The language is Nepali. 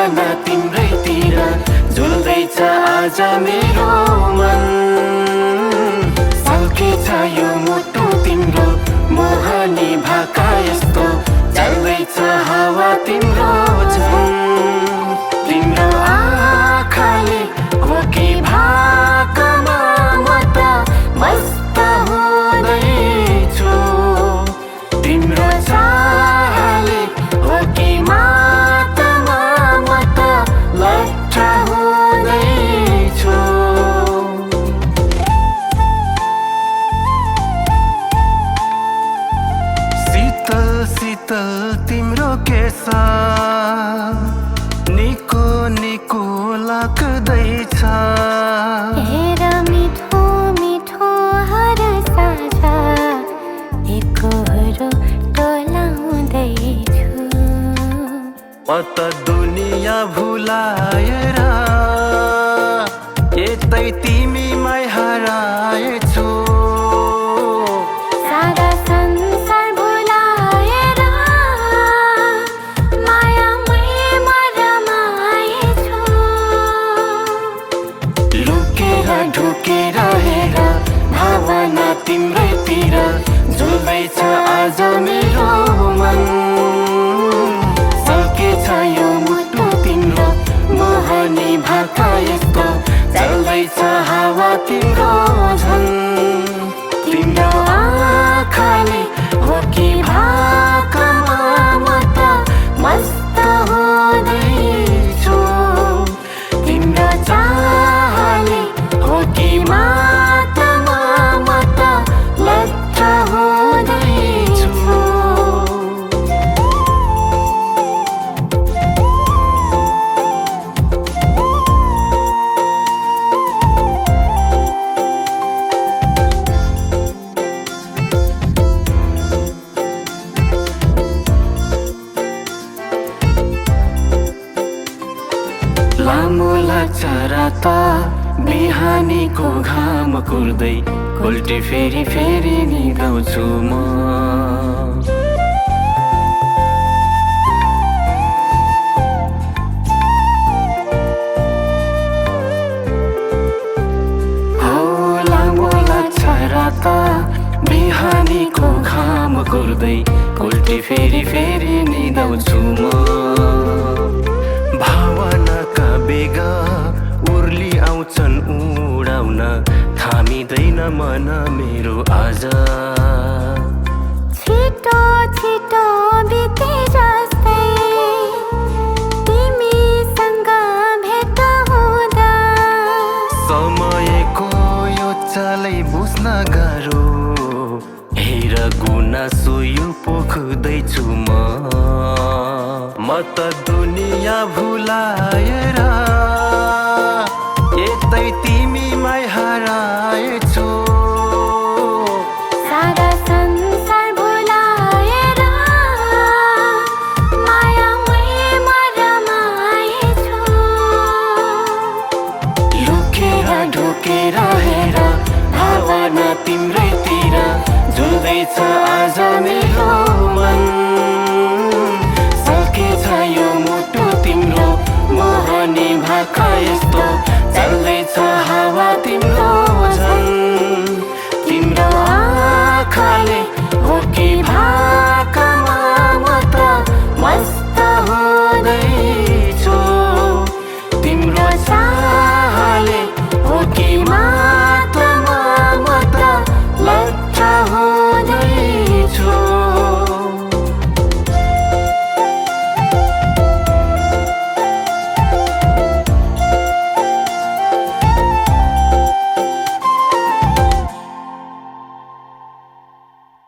भावना तिम्रैतिर झुल्दैछ आज मेरो मन। सल्केछ यो मुटु तिम्रो मोहनी भाका यस्तो चल्दैछ हावा तिम्रो झन्। तिम्रो आँखाले हो कि भाकामा म त मस्त हुँदैछु। तिम्रो चाहले हो कि मातामा म त लट्ठ हुँदैछु। शीतल शीतल तिम्रो केश निको निको लाग्दैछ। हेर मिठो मिठो हर साझा एकहोरो टोलाउँदैछु। म त दुनिया भुलाएर यतै तिमीमै हराएछु। सारा संसार भुलाएर मायामै म रमाएछु। लुकेर ढुकेर हेर भावना तिम्रैतिर झुल्दैछ आज मेरो मन। सल्केछ यो मुटु तिम्रो मोहनी भाका यस्तो चल्दैछ हावा तिम्रो झन्। तिम्रो आँखाले हो कि भाकामा म त मस्त हुँदैछु। तिम्रो चाहले हो कि मातामा म त लट्ठ हुँदैछु। लामो लाग्छ रात बिहानीको घाम कुर्दै उल्टी फेरि फेरि निदाउँछु म। हो लामो लाग्छ रात बिहानीको घाम कुर्दै उल्टी फेरि फेरि निदाउँछु म। भावनाका बेग उर्ली आउँछन् उडाउन थामिँदैन मन मेरो आज। छिटो छिटो बिते जस्तै तिमीसँग भेट हुँदा। समयको यो चालै बुझ्न गाह्रो हेर गुनासो यो पोख्दैछु म त दुनिया भुलाएर यतै तिमीमै हराएछु। सारा संसार भुलाएर मायामै म रमाएछु। लुकेर ढुकेर हेर भावना तिम्रैतिर झुल्दैछ आज मेरो मन। सल्केछ यो मुटु तिम्रो मोहनी भाका यस्तो चल्दैछ हावा